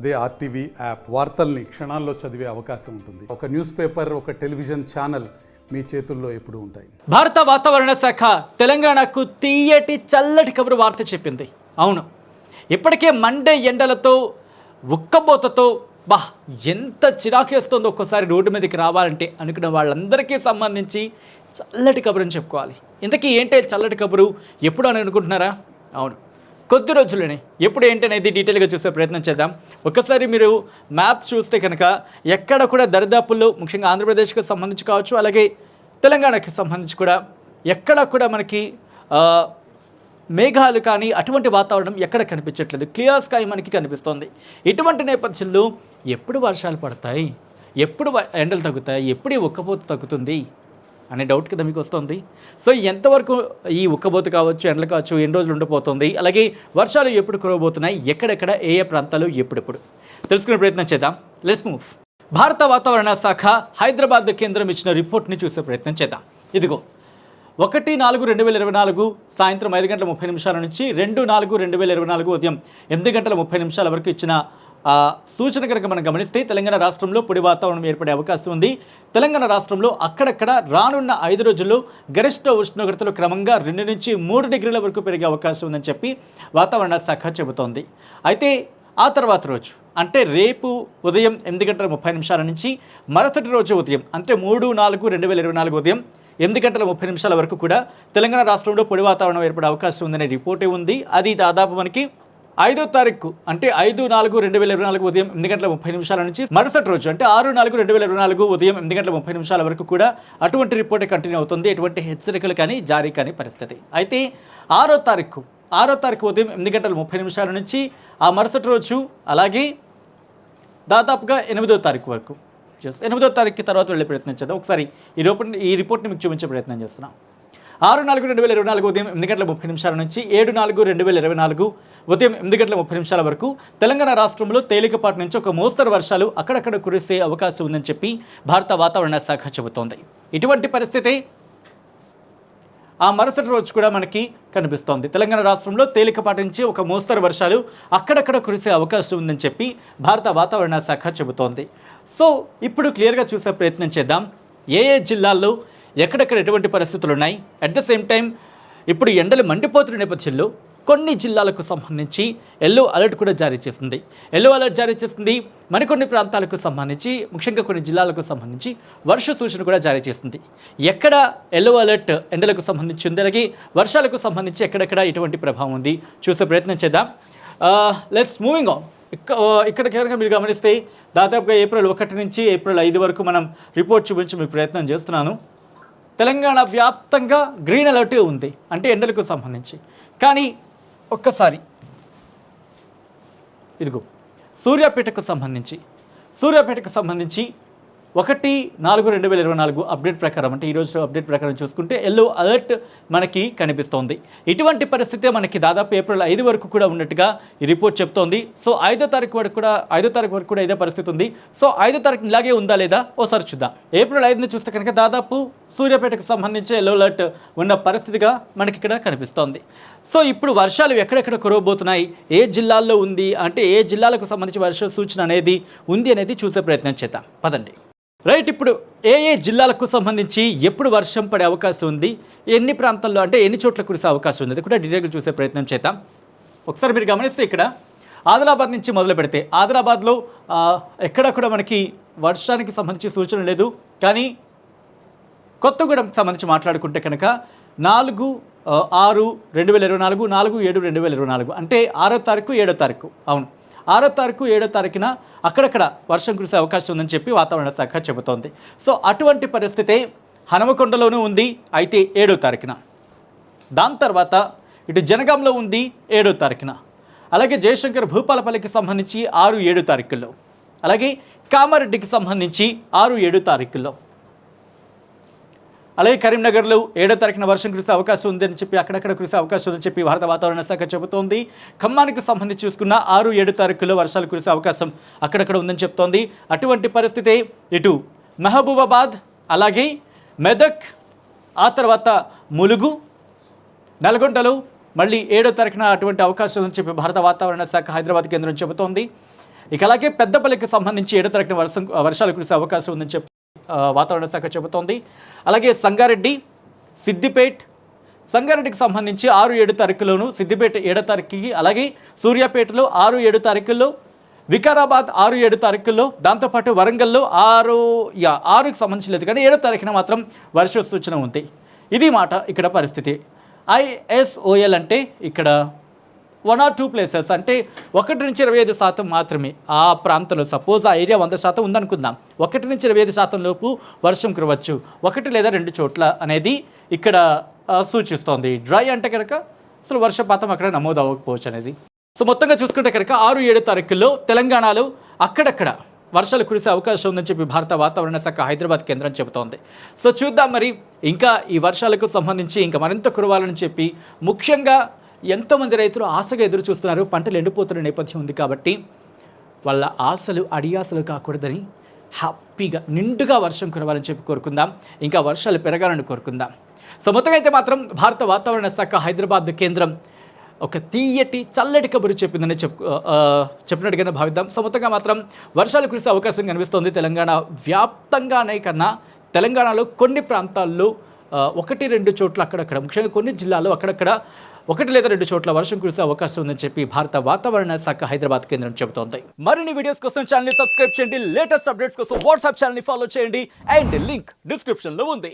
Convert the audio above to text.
అదే RTV app వార్తల్ని క్షణాల్లో చదివే అవకాశం ఉంటుంది. ఒక న్యూస్ పేపర్, ఒక టెలివిజన్ ఛానల్ మీ చేతుల్లో ఎప్పుడూ ఉంటాయి. భారత వాతావరణ శాఖ తెలంగాణకు తీయటి చల్లటి కబురు వార్త చెప్పింది. అవును, ఇప్పటికే మండే ఎండలతో ఉక్కబోతతో ఎంత చిరాకేస్తుందో ఒక్కోసారి రోడ్డు మీదకి రావాలంటే అనుకున్న వాళ్ళందరికీ సంబంధించి చల్లటి కబురుని చెప్పుకోవాలి. ఇంతకీ ఏంటి చల్లటి కబురు, ఎప్పుడు అని అనుకుంటున్నారా? అవును, కొద్ది రోజుల్లోనే. ఎప్పుడు ఏంటి అనేది డీటెయిల్గా చూసే ప్రయత్నం చేద్దాం. ఒక్కసారి మీరు మ్యాప్ చూస్తే కనుక ఎక్కడ కూడా దరిదాపుల్లో, ముఖ్యంగా ఆంధ్రప్రదేశ్కి సంబంధించి కావచ్చు, అలాగే తెలంగాణకి సంబంధించి కూడా ఎక్కడ కూడా మనకి మేఘాలు కానీ అటువంటి వాతావరణం ఎక్కడ కనిపించట్లేదు. క్లియర్ స్కై మనకి కనిపిస్తోంది. ఇటువంటి నేపథ్యంలో ఎప్పుడు వర్షాలు పడతాయి, ఎప్పుడు ఎండలు తగ్గుతాయి, ఎప్పుడు ఈ ఉక్కపోత తగ్గుతుంది అనే డౌట్ కదా మీకు వస్తుంది. సో ఎంతవరకు ఈ ఉక్కబోతు కావచ్చు, ఎండలు కావచ్చు, ఎన్ని రోజులు ఉండిపోతుంది, అలాగే వర్షాలు ఎప్పుడు కురవబోతున్నాయి, ఎక్కడెక్కడ ఏ ఏ ప్రాంతాలు ఎప్పుడెప్పుడు తెలుసుకునే ప్రయత్నం చేద్దాం. Let's move. భారత వాతావరణ శాఖ హైదరాబాద్ కేంద్రం ఇచ్చిన రిపోర్ట్ని చూసే ప్రయత్నం చేద్దాం. ఇదిగో 1/4/2024 సాయంత్రం 5:30 నుంచి 2/4/2024 ఉదయం 8:30 వరకు ఇచ్చిన సూచన కనుక మనం గమనిస్తే తెలంగాణ రాష్ట్రంలో పొడి వాతావరణం ఏర్పడే అవకాశం ఉంది. తెలంగాణ రాష్ట్రంలో అక్కడక్కడ రానున్న 5 రోజుల్లో గరిష్ట ఉష్ణోగ్రతలు క్రమంగా 2 నుంచి 3 డిగ్రీల వరకు పెరిగే అవకాశం ఉందని చెప్పి వాతావరణ శాఖ చెబుతోంది. అయితే ఆ తర్వాత రోజు అంటే రేపు ఉదయం 8:30 నుంచి మరుసటి రోజు ఉదయం అంటే 3/4/2024 ఉదయం 8:30 వరకు కూడా తెలంగాణ రాష్ట్రంలో పొడి వాతావరణం ఏర్పడే అవకాశం ఉందనే రిపోర్టే ఉంది. అది దాదాపు మనకి 5వ తారీఖు అంటే 5/4/2024 ఉదయం 8:30 నుంచి మరుసటి రోజు అంటే 6/4/2024 ఉదయం 8:30 వరకు కూడా అటువంటి రిపోర్టే కంటిన్యూ అవుతుంది. ఎటువంటి హెచ్చరికలు కానీ జారీ కానీ పరిస్థితి. అయితే 6వ తారీఖు ఉదయం 8:30 నుంచి ఆ మరుసటి రోజు, అలాగే దాదాపుగా 8వ తారీఖు వరకు, 8వ తారీఖు తర్వాత వెళ్ళే ప్రయత్నం చేద్దాం. ఒకసారి ఈ రిపోర్ట్ని మీకు చూపించే ప్రయత్నం చేస్తున్నాం. 6/4/2024 ఉదయం 8:30 నుంచి 7/4/2024 ఉదయం 8:30 వరకు తెలంగాణ రాష్ట్రంలో తేలికపాటి నుంచి ఒక మోస్తరు వర్షాలు అక్కడక్కడ కురిసే అవకాశం ఉందని చెప్పి భారత వాతావరణ శాఖ చెబుతోంది. ఇటువంటి పరిస్థితి ఆ మరుసటి రోజు కూడా మనకి కనిపిస్తోంది. తెలంగాణ రాష్ట్రంలో తేలికపాటి నుంచి ఒక మోస్తరు వర్షాలు అక్కడక్కడ కురిసే అవకాశం ఉందని చెప్పి భారత వాతావరణ శాఖ చెబుతోంది. సో ఇప్పుడు క్లియర్గా చూసే ప్రయత్నం చేద్దాం. ఏ ఏ జిల్లాల్లో ఎక్కడెక్కడ ఎటువంటి పరిస్థితులు ఉన్నాయి. అట్ ద సేమ్ టైం ఇప్పుడు ఎండలు మండిపోతున్న నేపథ్యంలో కొన్ని జిల్లాలకు సంబంధించి ఎల్లో అలర్ట్ కూడా జారీ చేస్తుంది. ఎల్లో అలర్ట్ జారీ చేస్తుంది. మరికొన్ని ప్రాంతాలకు సంబంధించి, ముఖ్యంగా కొన్ని జిల్లాలకు సంబంధించి వర్ష సూచన కూడా జారీ చేస్తుంది. ఎక్కడ ఎల్లో అలర్ట్ ఎండలకు సంబంధించి ఉంది, అలాగే వర్షాలకు సంబంధించి ఎక్కడెక్కడ ఎటువంటి ప్రభావం ఉంది చూసే ప్రయత్నం చేద్దాం. Let's moving on. ఇక్కడ కనుక మీరు గమనిస్తే దాదాపుగా ఏప్రిల్ 1 నుంచి ఏప్రిల్ 5 వరకు మనం రిపోర్ట్ చూపించి మీకు ప్రయత్నం చేస్తున్నాను. తెలంగాణ వ్యాప్తంగా గ్రీన్ అలర్ట్ ఉంది, అంటే ఎండలకు సంబంధించి. కానీ ఒక్కసారి ఇదిగో సూర్యాపేటకు సంబంధించి 1/4/2024 అప్డేట్ ప్రకారం, అంటే ఈరోజు అప్డేట్ ప్రకారం చూసుకుంటే ఎల్లో అలర్ట్ మనకి కనిపిస్తోంది. ఇటువంటి పరిస్థితే మనకి దాదాపు ఏప్రిల్ 5 వరకు కూడా ఉన్నట్టుగా ఈ రిపోర్ట్ చెప్తోంది. సో 5వ తారీఖు వరకు కూడా ఇదే పరిస్థితి ఉంది. సో 5వ తారీఖు ఇలాగే ఉందా లేదా ఓసారి చూద్దాం. ఏప్రిల్ 5ని చూస్తే కనుక దాదాపు సూర్యాపేటకు సంబంధించి ఎల్లో అలర్ట్ ఉన్న పరిస్థితిగా మనకి ఇక్కడ కనిపిస్తోంది. సో ఇప్పుడు వర్షాలు ఎక్కడెక్కడ కురవబోతున్నాయి, ఏ జిల్లాల్లో ఉంది, అంటే ఏ జిల్లాలకు సంబంధించి వర్ష సూచన అనేది ఉంది అనేది చూసే ప్రయత్నం చేద్దాం. పదండి. రైట్, ఇప్పుడు ఏ ఏ జిల్లాలకు సంబంధించి ఎప్పుడు వర్షం పడే అవకాశం ఉంది, ఎన్ని ప్రాంతాల్లో అంటే ఎన్ని చోట్ల కురిసే అవకాశం ఉంది, అది కూడా డీటెయిల్గా చూసే ప్రయత్నం చేద్దాం. ఒకసారి మీరు గమనిస్తే ఇక్కడ ఆదిలాబాద్ నుంచి మొదలు పెడితే ఆదిలాబాద్లో ఎక్కడ కూడా మనకి వర్షానికి సంబంధించి సూచన లేదు. కానీ కొత్తగూడెంకి సంబంధించి మాట్లాడుకుంటే కనుక 4/6/2024, 4/7/2024 అంటే 6వ తారీఖు 7వ తారీఖు, అవును 6వ తారీఖు 7వ తారీఖున అక్కడక్కడ వర్షం కురిసే అవకాశం ఉందని చెప్పి వాతావరణ శాఖ చెబుతోంది. సో అటువంటి పరిస్థితి హనుమకొండలోనూ ఉంది, అయితే 7వ తారీఖున. దాని తర్వాత ఇటు జనగాంలో ఉంది 7వ తారీఖున, అలాగే జయశంకర్ భూపాలపల్లికి సంబంధించి 6-7 తారీఖుల్లో, అలాగే కామారెడ్డికి సంబంధించి 6-7 తారీఖుల్లో, అలాగే కరీంనగర్లో 7వ తారీఖున వర్షం కురిసే అవకాశం ఉందని చెప్పి అక్కడక్కడ కురిసే అవకాశం ఉందని చెప్పి భారత వాతావరణ శాఖ చెబుతోంది. ఖమ్మానికి సంబంధించి చూసుకున్న 6-7 తారీఖుల్లో వర్షాలు కురిసే అవకాశం అక్కడక్కడ ఉందని చెప్తోంది. అటువంటి పరిస్థితి ఇటు మహబూబాబాద్, అలాగే మెదక్, ఆ తర్వాత ములుగు, నల్గొండలో మళ్ళీ 7వ తారీఖున అటువంటి అవకాశం ఉందని చెప్పి భారత వాతావరణ శాఖ హైదరాబాద్ కేంద్రం చెబుతోంది. ఇక అలాగే పెద్దపల్లికి సంబంధించి 7వ తారీఖున వర్షాలు కురిసే అవకాశం ఉందని చెప్పి వాతావరణ శాఖ చెబుతోంది. అలాగే సంగారెడ్డి, సిద్దిపేట్, సంగారెడ్డికి సంబంధించి 6-7 తారీఖులోను, సిద్దిపేట 7వ తారీఖుకి, అలాగే సూర్యాపేటలో 6-7 తారీఖుల్లో, వికారాబాద్ 6-7 తారీఖుల్లో, దాంతోపాటు వరంగల్లో 6కి సంబంధించి లేదు కానీ 7వ తారీఖున మాత్రం వర్ష సూచన ఉంది. ఇది మాట ఇక్కడ పరిస్థితి. ISOL అంటే ఇక్కడ 1 or 2 ప్లేసెస్ అంటే 1 నుంచి 25% మాత్రమే ఆ ప్రాంతంలో. సపోజ్ ఆ ఏరియా 100% ఉందనుకుందాం, 1 నుంచి 25% లోపు వర్షం కురవచ్చు 1 లేదా 2 చోట్ల అనేది ఇక్కడ సూచిస్తోంది. డ్రై అంటే కనుక అసలు వర్షపాతం అక్కడ నమోదు అవ్వకపోవచ్చు అనేది. సో మొత్తంగా చూసుకుంటే కనుక 6-7 తారీఖుల్లో తెలంగాణలో అక్కడక్కడ వర్షాలు కురిసే అవకాశం ఉందని చెప్పి భారత వాతావరణ శాఖ హైదరాబాద్ కేంద్రం చెబుతోంది. సో చూద్దాం మరి ఇంకా ఈ వర్షాలకు సంబంధించి ఇంకా మరింత కురవాలని చెప్పి ముఖ్యంగా ఎంతోమంది రైతులు ఆశగా ఎదురు చూస్తున్నారు. పంటలు ఎండిపోతున్న నేపథ్యం ఉంది కాబట్టి వాళ్ళ ఆశలు అడియాసలు కాకూడదని హ్యాపీగా నిండుగా వర్షం కురవాలని చెప్పి కోరుకుందాం, ఇంకా వర్షాలు పెరగాలని కోరుకుందాం. సో మొత్తంగా అయితే మాత్రం భారత వాతావరణ శాఖ హైదరాబాద్ కేంద్రం ఒక తీయటి చల్లటి కబురు చెప్పిందని చెప్పినట్టుగానే భావిద్దాం. సో మొత్తంగా మాత్రం వర్షాలు కురిసే అవకాశం కనిపిస్తోంది తెలంగాణ వ్యాప్తంగానే కన్నా తెలంగాణలో కొన్ని ప్రాంతాల్లో 1-2 చోట్ల అక్కడక్కడ, ముఖ్యంగా కొన్ని జిల్లాల్లో అక్కడక్కడ 1 లేదా 2 చోట్ల వర్షం కురిసే అవకాశం ఉందని చెప్పి భారత వాతావరణ శాఖ హైదరాబాద్ కేంద్రం చెబుతోంది. మరిన్ని వీడియోస్ కోసం ఛానల్ ని సబ్స్క్రైబ్ చేయండి, లేటెస్ట్ అప్డేట్స్ కోసం వాట్సాప్ ఛానల్ ని ఫాలో చేయండి అండ్ లింక్ డిస్క్రిప్షన్ లో ఉంది.